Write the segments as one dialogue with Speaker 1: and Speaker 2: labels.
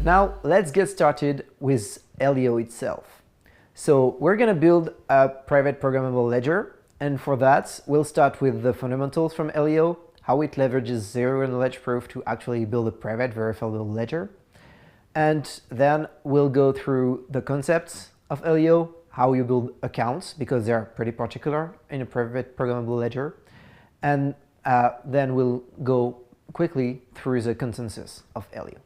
Speaker 1: Now let's get started with Aleo itself. So we're going to build a private programmable ledger, and for that we'll start with the fundamentals from Aleo, how it leverages zero-knowledge proof to actually build a private verifiable ledger. And then we'll go through the concepts of Aleo, how you build accounts, because they're pretty particular in a private programmable ledger. And then we'll go quickly through the consensus of Aleo.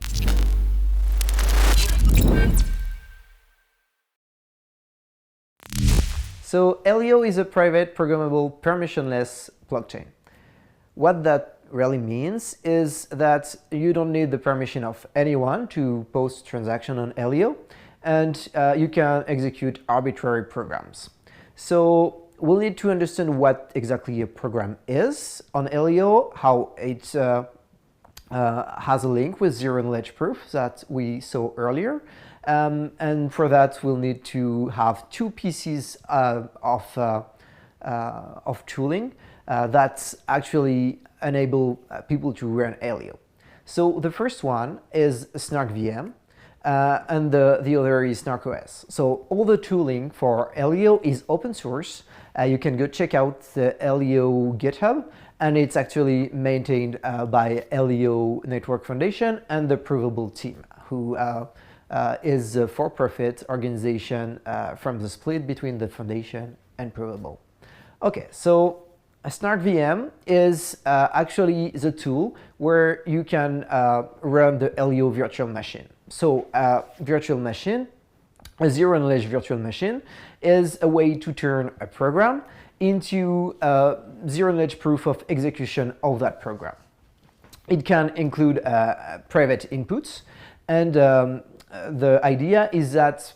Speaker 1: So Aleo is a private programmable permissionless blockchain. What that really means is that you don't need the permission of anyone to post transaction on Aleo, and you can execute arbitrary programs. So we'll need to understand what exactly a program is on Aleo, how it has a link with zero-knowledge proof that we saw earlier. And for that, we'll need to have two pieces of tooling that actually enable people to run Aleo. So the first one is SnarkVM, and the other is SnarkOS. So all the tooling for Aleo is open source. You can go check out the Aleo GitHub, and it's actually maintained by Aleo Network Foundation and the Provable team, who is a for-profit organization from the split between the foundation and Provable. Okay, so SnarkVM is actually the tool where you can run the Aleo virtual machine. So virtual machine, a zero-knowledge virtual machine, is a way to turn a program into zero-knowledge proof of execution of that program. It can include private inputs, and the idea is that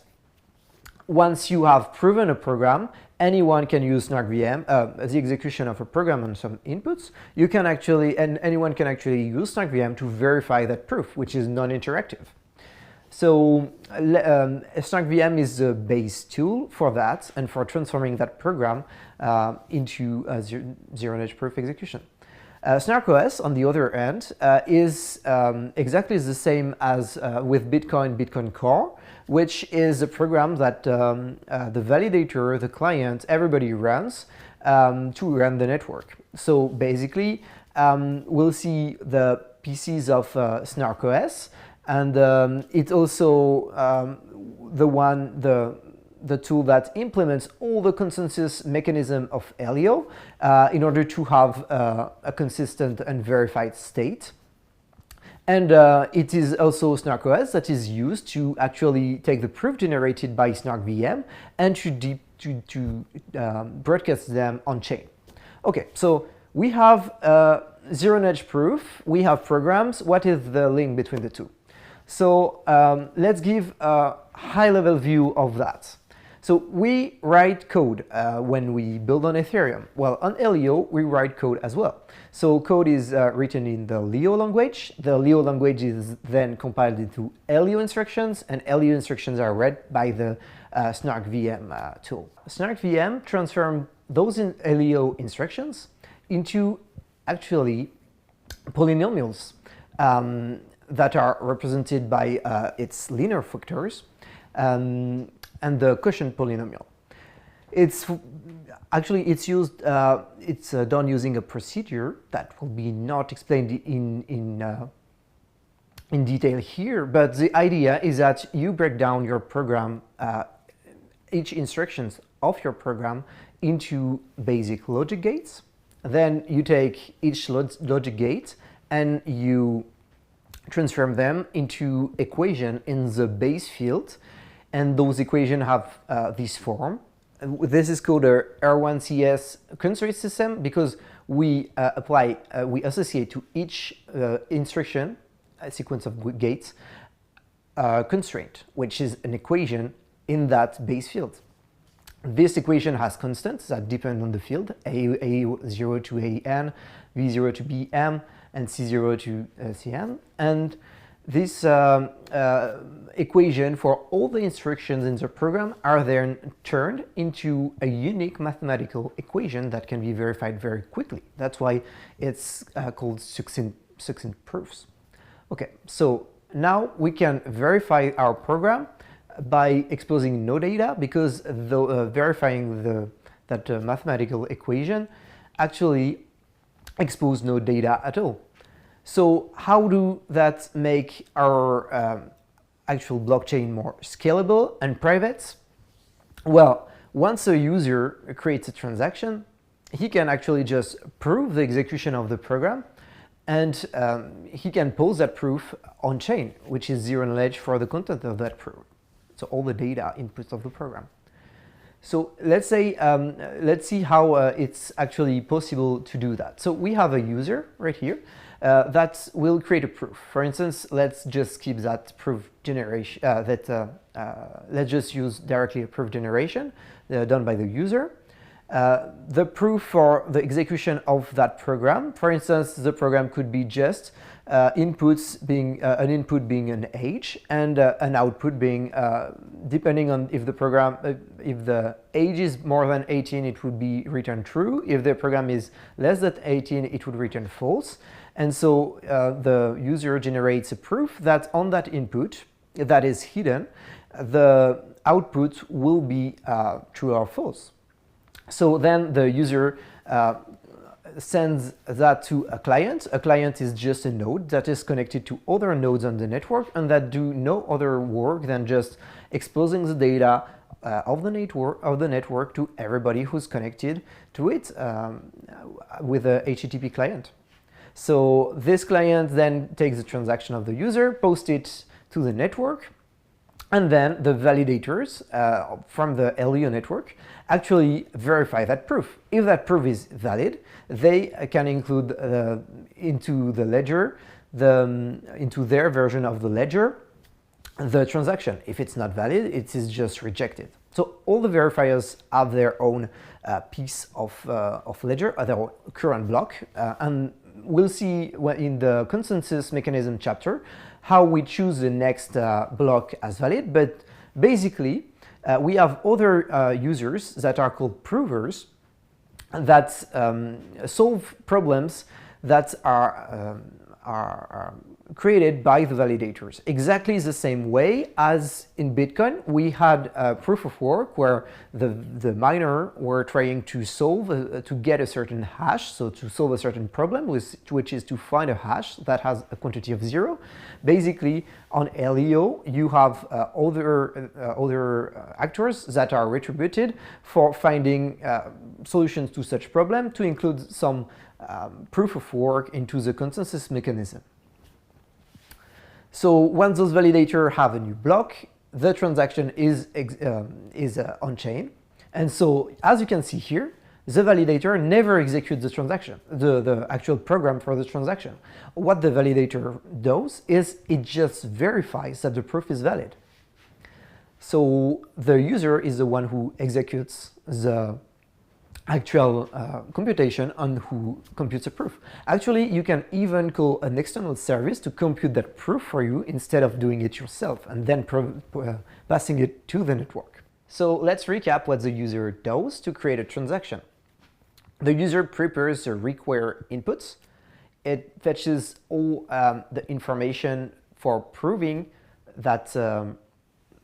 Speaker 1: once you have proven a program, anyone can use SnarkVM, the execution of a program on some inputs. You can actually, and anyone can actually use SnarkVM to verify that proof, which is non-interactive. So SnarkVM is the base tool for that and for transforming that program into a zero-knowledge proof execution. SnarkOS, on the other hand, is exactly the same as with Bitcoin Core, which is a program that the validator, the client, everybody runs to run the network. So basically, we'll see the pieces of SnarkOS, and it's also the tool that implements all the consensus mechanism of Aleo in order to have a consistent and verified state. And it is also SnarkOS that is used to actually take the proof generated by SnarkVM and to broadcast them on chain. Okay, so we have zero-knowledge proof, we have programs. What is the link between the two? So let's give a high-level view of that. So we write code when we build on Ethereum. Well, on Aleo, we write code as well. So code is written in the Leo language. The Leo language is then compiled into Aleo instructions, and Aleo instructions are read by the SnarkVM tool. SnarkVM transforms those Aleo instructions into actually polynomials that are represented by its linear factors and the quotient polynomial. It's used. It's done using a procedure that will be not explained in detail here. But the idea is that you break down your program, each instructions of your program, into basic logic gates. Then you take each logic gate and you transform them into equation in the base field, and those equations have this form. This is called a R1CS constraint system because we we associate to each instruction, a sequence of gates, constraint, which is an equation in that base field. This equation has constants that depend on the field, A0 to AN, V0 to BM, and C0 to CM. And this equation for all the instructions in the program are then turned into a unique mathematical equation that can be verified very quickly. That's why it's called succinct proofs. Okay, so Now we can verify our program by exposing no data, because verifying that mathematical equation actually expose no data at all. So how do that make our actual blockchain more scalable and private? Well, once a user creates a transaction, he can actually just prove the execution of the program, and he can post that proof on chain, which is zero knowledge for the content of that proof. So all the data inputs of the program. So let's see how it's actually possible to do that. So we have a user right here that will create a proof. For instance, let's just keep that proof generation. Let's just use directly a proof generation done by the user. The proof for the execution of that program. For instance, the program could be just inputs being an input being an age, and an output being depending on if the program if the age is more than 18, it would be returned true. If the program is less than 18, it would return false. And so the user generates a proof that on that input that is hidden, the output will be true or false. So then the user sends that to a client. A client is just a node that is connected to other nodes on the network and that do no other work than just exposing the data of the network to everybody who's connected to it with a HTTP client. So this client then takes the transaction of the user, posts it to the network, and then the validators from the Aleo network actually verify that proof. If that proof is valid, they can include into the ledger, into their version of the ledger, the transaction. If it's not valid, it is just rejected. So all the verifiers have their own piece of ledger, their current block, and we'll see in the consensus mechanism chapter how we choose the next block as valid. But basically, we have other users that are called provers that solve problems that are created by the validators. Exactly the same way as in Bitcoin, we had a proof of work where the miner were trying to solve, to get a certain hash, so to solve a certain problem, which is to find a hash that has a quantity of 0. Basically, on Aleo, you have other actors that are retributed for finding solutions to such problem, to include some proof of work into the consensus mechanism. So once those validators have a new block, the transaction is on chain. And so as you can see here, the validator never executes the transaction, the actual program for the transaction. What the validator does is it just verifies that the proof is valid. So the user is the one who executes the actual computation on who computes a proof. Actually, you can even call an external service to compute that proof for you instead of doing it yourself and then passing it to the network. So let's recap what the user does to create a transaction. The user prepares the required inputs. It fetches all the information for proving that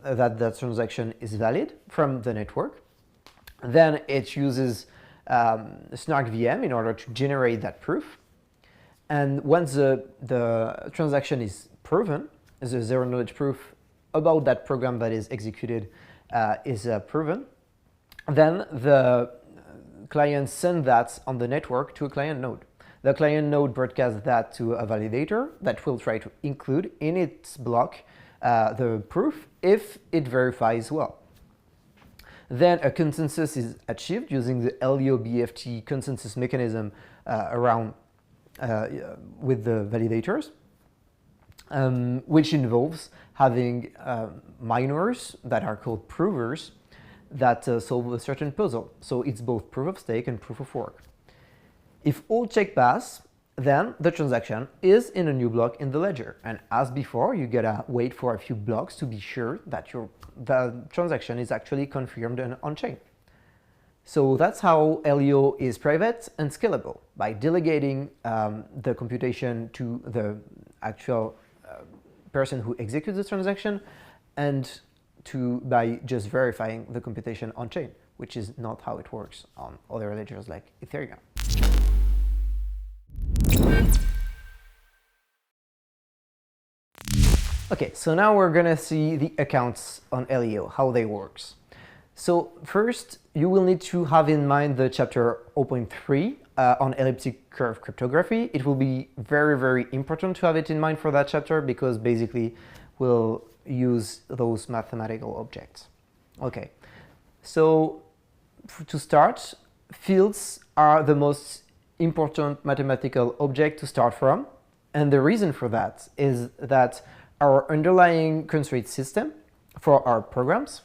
Speaker 1: that transaction is valid from the network. Then it uses Snark VM in order to generate that proof. And once the transaction is proven, the zero knowledge proof about that program that is executed is proven, then the client sends that on the network to a client node. The client node broadcasts that to a validator that will try to include in its block the proof if it verifies well. Then a consensus is achieved using the Aleo BFT consensus mechanism with the validators, which involves having miners that are called provers that solve a certain puzzle. So it's both proof of stake and proof of work. If all check pass, then the transaction is in a new block in the ledger. And as before, you gotta wait for a few blocks to be sure that the transaction is actually confirmed and on-chain. So that's how Aleo is private and scalable, by delegating the computation to the actual person who executes the transaction, and by just verifying the computation on chain, which is not how it works on other ledgers like Ethereum. Okay, so now we're gonna see the accounts on Aleo, how they work. So first, you will need to have in mind the chapter 0.3 on elliptic curve cryptography. It will be very, very important to have it in mind for that chapter because basically we'll use those mathematical objects. Okay, so to start, fields are the most important mathematical object to start from. And the reason for that is that our underlying constraint system for our programs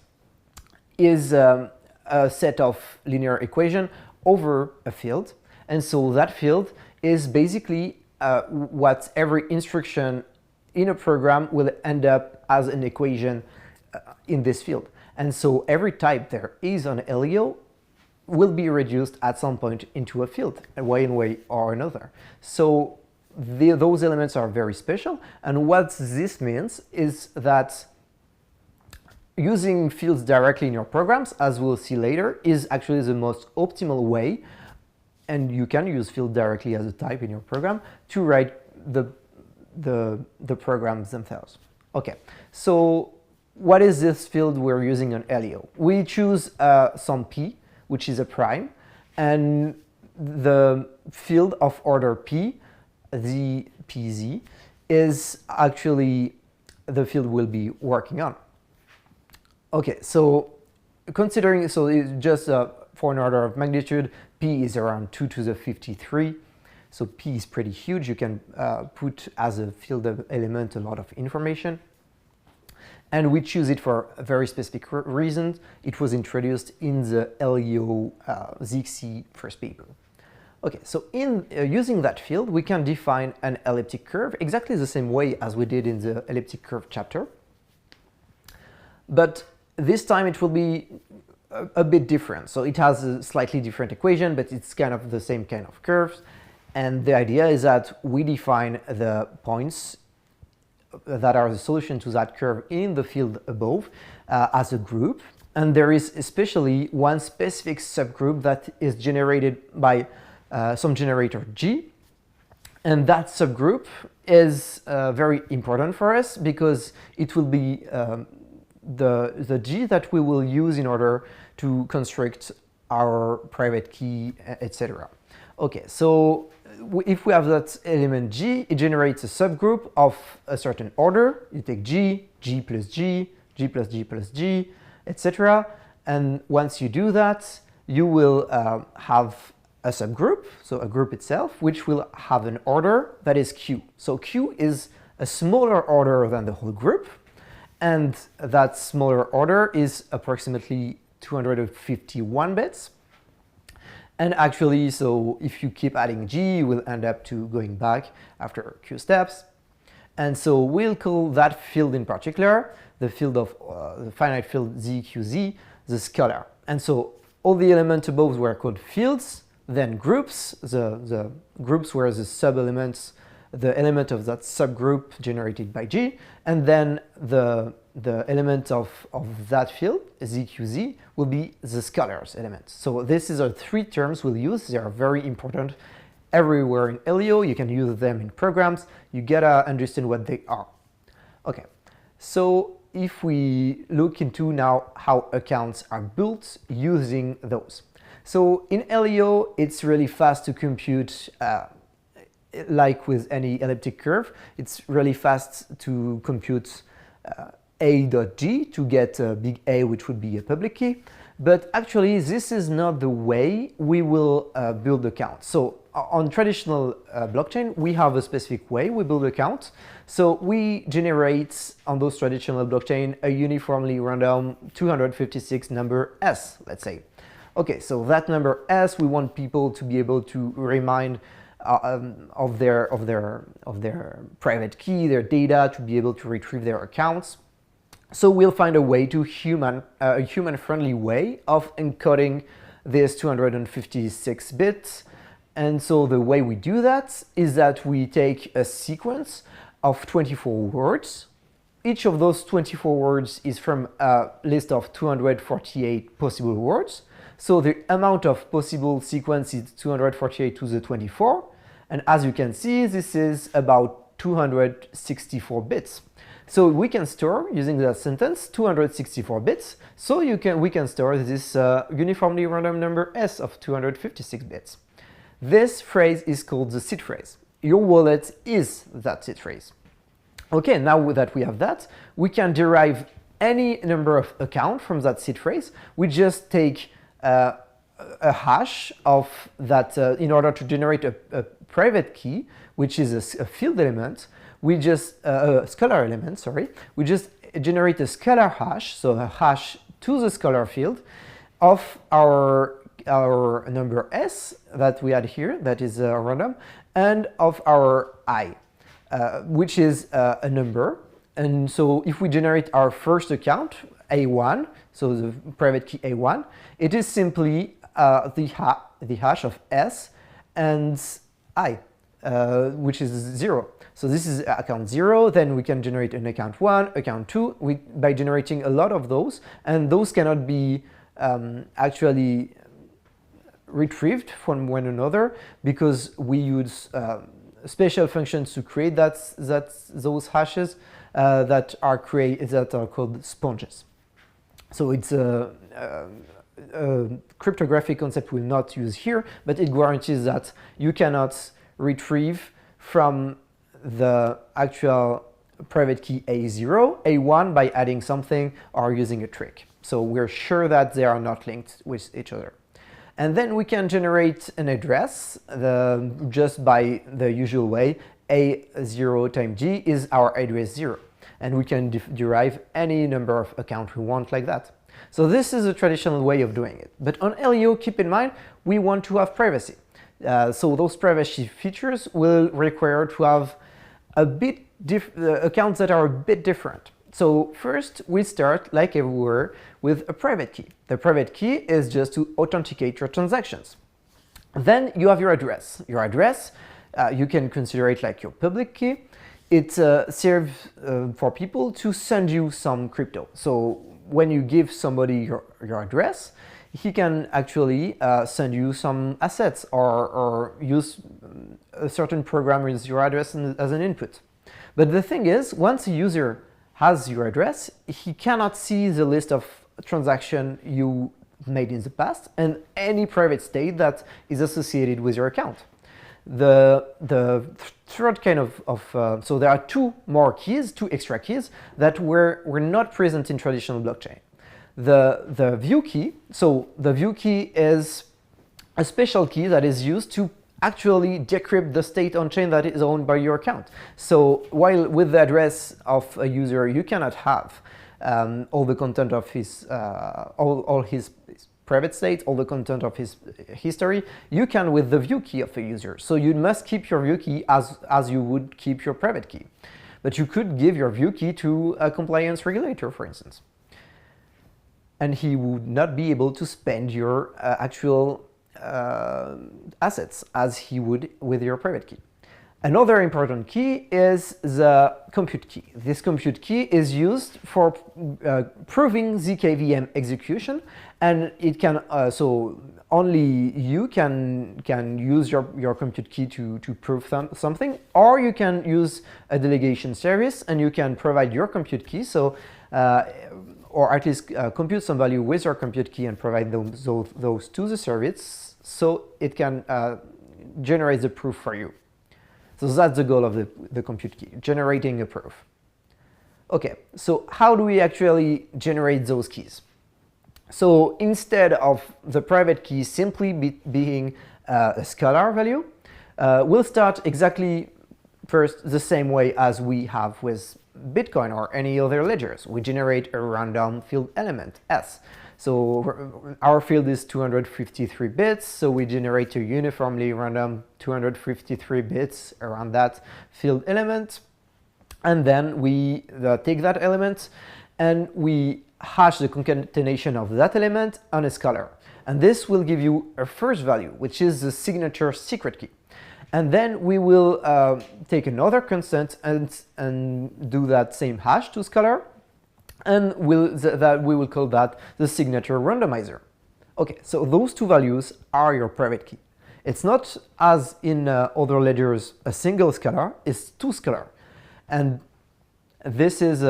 Speaker 1: is a set of linear equation over a field. And so that field is basically what every instruction in a program will end up as an equation in this field. And so every type there is on Aleo will be reduced at some point into a field, one way or another. So those elements are very special. And what this means is that using fields directly in your programs, as we'll see later, is actually the most optimal way, and you can use field directly as a type in your program to write the programs themselves. Okay, so what is this field we're using on Aleo? We choose some p, which is a prime, and the field of order p, the pz, is actually the field we'll be working on. Okay, so considering, so it's just for an order of magnitude, p is around 2 to the 53. So p is pretty huge. You can put as a field element a lot of information. And we choose it for a very specific reason. It was introduced in the Aleo ZXC first paper. Okay, so in using that field, we can define an elliptic curve exactly the same way as we did in the elliptic curve chapter. But this time it will be a bit different. So it has a slightly different equation, but it's kind of the same kind of curves. And the idea is that we define the points that are the solution to that curve in the field above as a group. And there is especially one specific subgroup that is generated by some generator G. And that subgroup is very important for us because it will be the G that we will use in order to construct our private key, etc. Okay, so if we have that element G, it generates a subgroup of a certain order. You take G, G plus G, G plus G plus G, etc. And once you do that, you will have a subgroup, so a group itself, which will have an order that is Q. So Q is a smaller order than the whole group, and that smaller order is approximately 251 bits. And actually, so if you keep adding G, you will end up to going back after Q steps. And so we'll call that field in particular, the field of the finite field ZQZ, the scalar. And so all the elements above were called fields, then groups, the groups were the sub-elements, the element of that subgroup generated by G, and then the element of that field, ZQZ, will be the scalars element. So this is our three terms we'll use. They are very important everywhere in Aleo. You can use them in programs. You gotta understand what they are. Okay, so if we look into now how accounts are built using those. So in Aleo, it's really fast to compute, like with any elliptic curve. It's really fast to compute a.g to get a big A, which would be a public key. But actually, this is not the way we will build accounts. So on traditional blockchain, we have a specific way we build accounts. So we generate on those traditional blockchain a uniformly random 256 number S, let's say. Okay, so that number S, we want people to be able to remind of their private key, their data, to be able to retrieve their accounts. So we'll find a way to a human-friendly way of encoding this 256 bits. And so the way we do that is that we take a sequence of 24 words each of those 24 words is from a list of 248 possible words. So the amount of possible sequence is 248 to the 24. And as you can see, this is about 264 bits. So we can store, using that sentence, 264 bits. So we can store this uniformly random number S of 256 bits. This phrase is called the seed phrase. Your wallet is that seed phrase. Okay, now that we have that, we can derive any number of accounts from that seed phrase. We just take a hash of that in order to generate a private key, which is a field element. We just a scalar element, sorry. We just generate a scalar hash, so a hash to the scalar field of our number S that we had here, that is random, and of our I, which is a number. And so if we generate our first account, A1, so the private key A1, it is simply the hash of S and I, which is 0. So this is account 0, then we can generate an account 1, account 2, by generating a lot of those, and those cannot be actually retrieved from one another because we use special functions to create those hashes that are called sponges. So it's a cryptographic concept we'll not use here, but it guarantees that you cannot retrieve from the actual private key A0, A1 by adding something or using a trick. So we're sure that they are not linked with each other. And then we can generate an address just by the usual way. A0 times G is our address 0. And we can derive any number of accounts we want like that. So this is a traditional way of doing it. But on Aleo, keep in mind, we want to have privacy. So those privacy features will require to have accounts that are a bit different. So first, we start, like everywhere, with a private key. The private key is just to authenticate your transactions. Then you have your address. Your address, you can consider it like your public key. It serves for people to send you some crypto. So when you give somebody your address, he can actually send you some assets or use a certain program with your address as an input. But the thing is, once a user has your address, he cannot see the list of transactions you made in the past and any private state that is associated with your account. The third kind of so there are two extra keys that were not present in traditional blockchain. The view key, so the view key is a special key that is used to actually decrypt the state on chain that is owned by your account. So while with the address of a user you cannot have all the content of his all his private state, all the content of his history, you can with the view key of a user. So you must keep your view key as you would keep your private key. But you could give your view key to a compliance regulator, for instance. And he would not be able to spend your actual assets as he would with your private key. Another important key is the compute key. This compute key is used for proving zKVM execution, and it can so only you can use your compute key to prove something, or you can use a delegation service and you can provide your compute key, so or at least compute some value with your compute key and provide those to the service so it can generate the proof for you. So that's the goal of the compute key, generating a proof. Okay, so how do we actually generate those keys? So instead of the private key simply being a scalar value, we'll start exactly first the same way as we have with Bitcoin or any other ledgers. We generate a random field element, S. So our field is 253 bits, so we generate a uniformly random 253 bits around that field element. And then we take that element and we hash the concatenation of that element on a scalar. And this will give you a first value, which is the signature secret key. And then we will take another constant and do that same hash to scalar, and we will call that the signature randomizer. Okay, so those two values are your private key. It's not as in other ledgers a single scalar, it's two scalar, and this is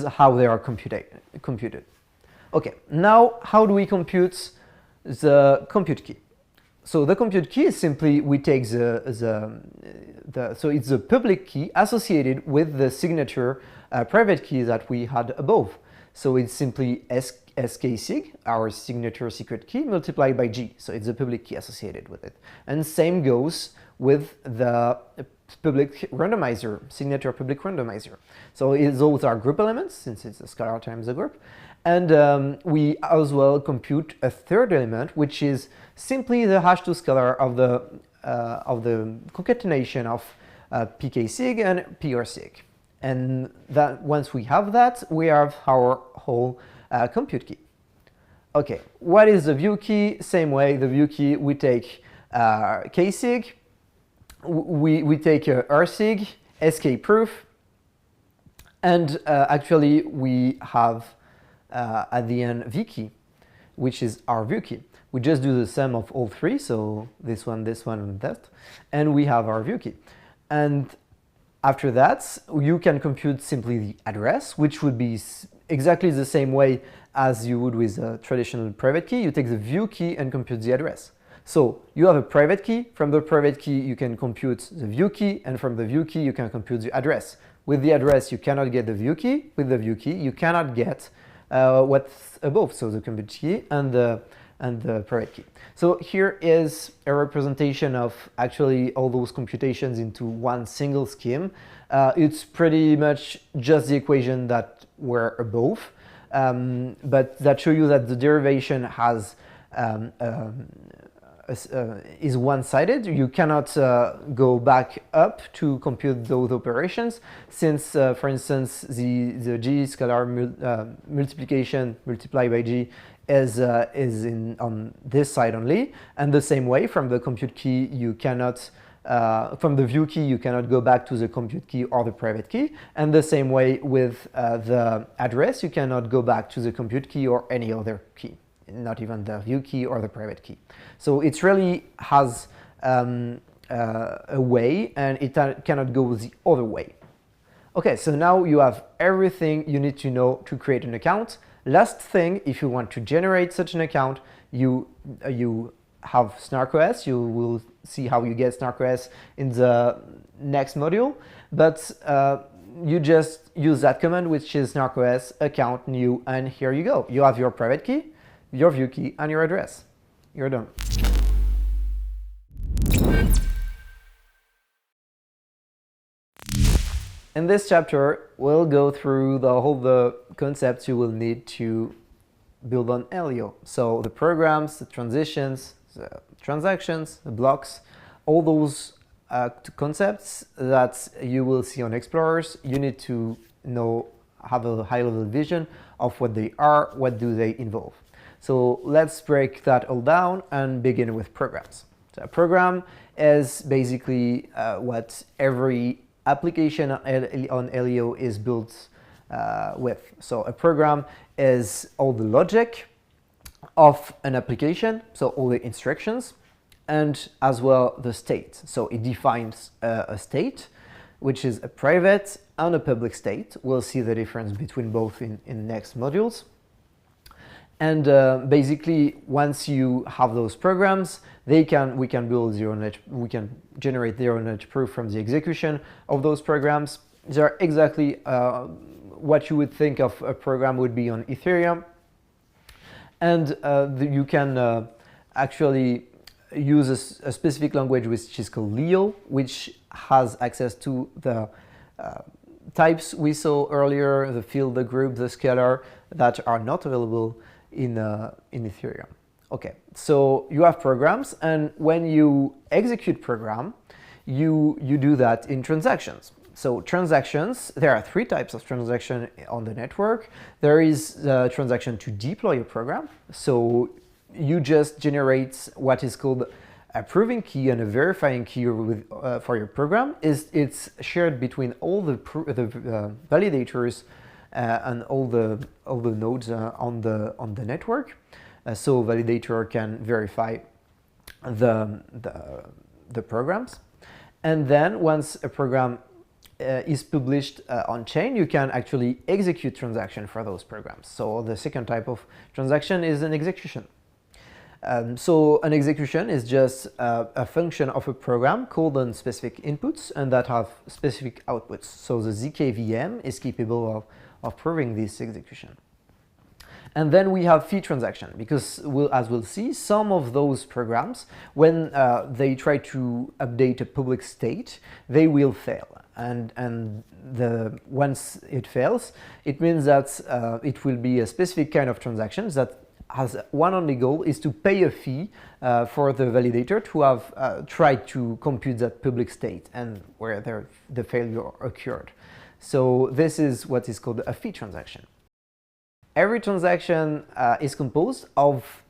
Speaker 1: how they are computed. Okay, now how do we compute the compute key? So the compute key is simply we take so it's the public key associated with the signature private key that we had above. So it's simply sk sig, our signature secret key, multiplied by g. So it's the public key associated with it. And same goes with the public randomizer, signature public randomizer. So those are group elements, since it's a scalar times a group. And we as well compute a third element, which is simply the hash to scalar of the concatenation of pk sig and pr sig. And that once we have that, we have our whole compute key. Okay, what is the view key? Same way, the view key, we take k sig, we take rsig, sk proof, and actually we have at the end v key, which is our view key. We just do the sum of all three, so this one, and that, and we have our view key. And after that, you can compute simply the address, which would be exactly the same way as you would with a traditional private key. You take the view key and compute the address. So you have a private key. From the private key, you can compute the view key, and from the view key, you can compute the address. With the address, you cannot get the view key. With the view key, you cannot get what's above, so the compute key and the private key. So here is a representation of actually all those computations into one single scheme. It's pretty much just the equation that were above, but that show you that the derivation has is one-sided. You cannot go back up to compute those operations, since, for instance, the g scalar multiplication multiplied by g is on this side only, and the same way from the compute key you cannot from the view key you cannot go back to the compute key or the private key, and the same way with the address you cannot go back to the compute key or any other key, not even the view key or the private key. So it really has a way, and it cannot go the other way. Okay, so now you have everything you need to know to create an account. Last thing, if you want to generate such an account, you have SnarkOS. You will see how you get SnarkOS in the next module, but you just use that command, which is SnarkOS account new, and here you go. You have your private key, your view key, and your address. You're done. In this chapter, we'll go through all the concepts you will need to build on Aleo. So the programs, the transitions, the transactions, the blocks, all those concepts that you will see on Explorers, you need to have a high-level vision of what they are, what do they involve. So let's break that all down and begin with programs. So a program is basically what every application on Aleo is built with. So a program is all the logic of an application, so all the instructions, and as well the state. So it defines a state, which is a private and a public state. We'll see the difference between both in next modules. And basically, once you have those programs, we can build zero-knowledge, we can generate zero-knowledge proof from the execution of those programs. They're exactly what you would think of a program would be on Ethereum. And you can actually use a specific language which is called Leo, which has access to the types we saw earlier, the field, the group, the scalar, that are not available in Ethereum. Okay, so you have programs, and when you execute program, you do that in transactions. So transactions, there are three types of transaction on the network. There is the transaction to deploy a program. So you just generate what is called approving key and a verifying key for your program it's shared between all the validators and all the nodes on the network. So validator can verify the programs, and then once a program is published on chain, you can actually execute transaction for those programs. So the second type of transaction is an execution. So an execution is just a function of a program called on specific inputs and that have specific outputs. So the zkVM is capable of proving this execution. And then we have fee transaction, because as we'll see, some of those programs, when they try to update a public state, they will fail. And once it fails, it means that it will be a specific kind of transactions that has one only goal, is to pay a fee for the validator to have tried to compute that public state and where the failure occurred. So this is what is called a fee transaction. Every transaction is composed of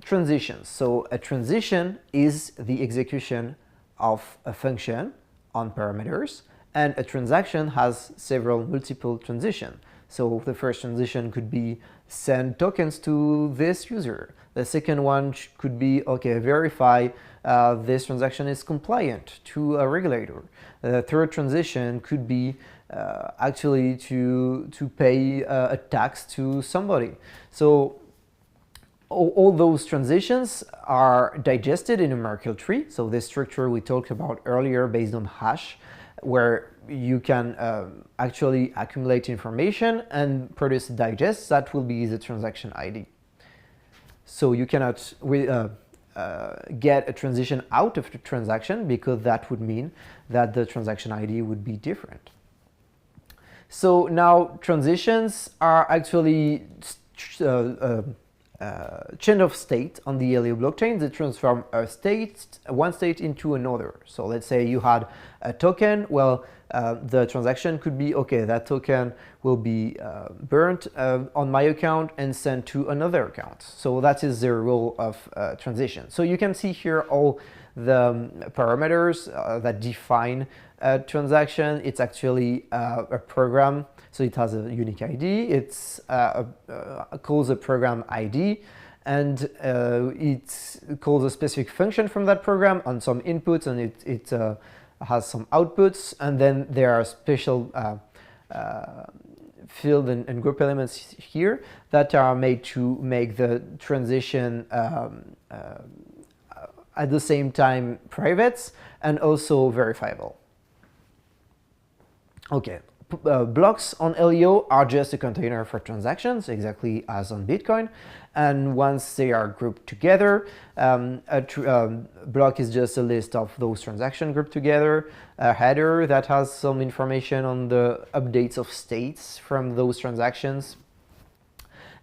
Speaker 1: transitions. So a transition is the execution of a function on parameters, and a transaction has several multiple transitions. So the first transition could be send tokens to this user. The second one could be, okay, verify this transaction is compliant to a regulator. The third transition could be actually to pay a tax to somebody. So all those transitions are digested in a Merkle tree. So this structure we talked about earlier based on hash, where you can actually accumulate information and produce a digest that will be the transaction ID. So you cannot get a transition out of the transaction, because that would mean that the transaction ID would be different. So now transitions are actually change of state on the Aleo blockchain. They transform one state into another. So let's say you had a token. Well, the transaction could be, okay, that token will be burnt on my account and sent to another account. So that is the role of transition. So you can see here all the parameters that define a transaction. It's actually a program, so it has a unique ID. It's calls a program ID, and it calls a specific function from that program on some inputs, and it has some outputs, and then there are special field and group elements here that are made to make the transition at the same time private and also verifiable. Okay, blocks on Aleo are just a container for transactions, exactly as on Bitcoin. And once they are grouped together, a block is just a list of those transactions grouped together, a header that has some information on the updates of states from those transactions,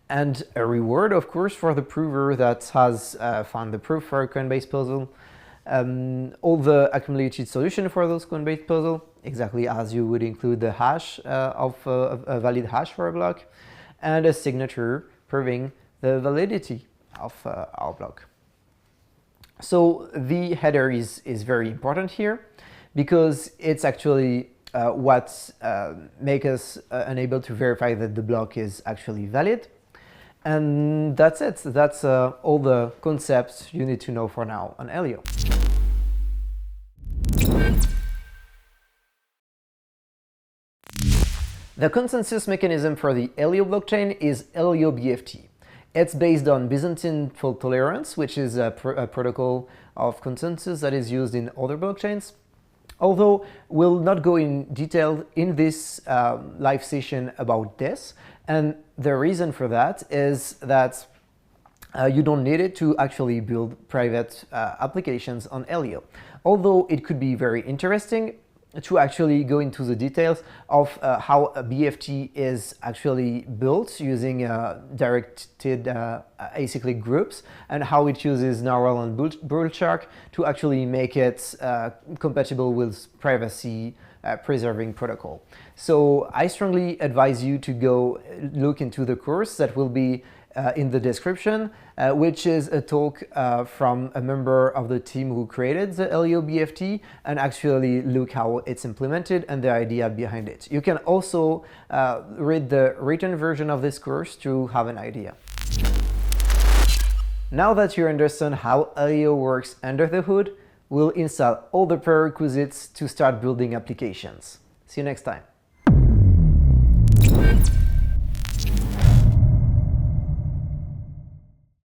Speaker 1: and a reward, of course, for the prover that has found the proof for a Coinbase puzzle. All the accumulated solution for those Coinbase puzzle, exactly as you would include the hash of a valid hash for a block, and a signature proving the validity of our block. So the header is very important here, because it's actually what makes us unable to verify that the block is actually valid. And that's it. That's all the concepts you need to know for now on Aleo. The consensus mechanism for the Aleo blockchain is Aleo BFT. It's based on Byzantine fault tolerance, which is a protocol of consensus that is used in other blockchains. Although we'll not go in detail in this live session about this, and the reason for that is that you don't need it to actually build private applications on Aleo. Although it could be very interesting to actually go into the details of how a BFT is actually built using directed acyclic groups, and how it uses Narwhal and Bullshark to actually make it compatible with privacy preserving protocol. So I strongly advise you to go look into the course that will be in the description. which is a talk from a member of the team who created the Aleo BFT, and actually look how it's implemented and the idea behind it. You can also read the written version of this course to have an idea. Now that you understand how Aleo works under the hood, we'll install all the prerequisites to start building applications. See you next time.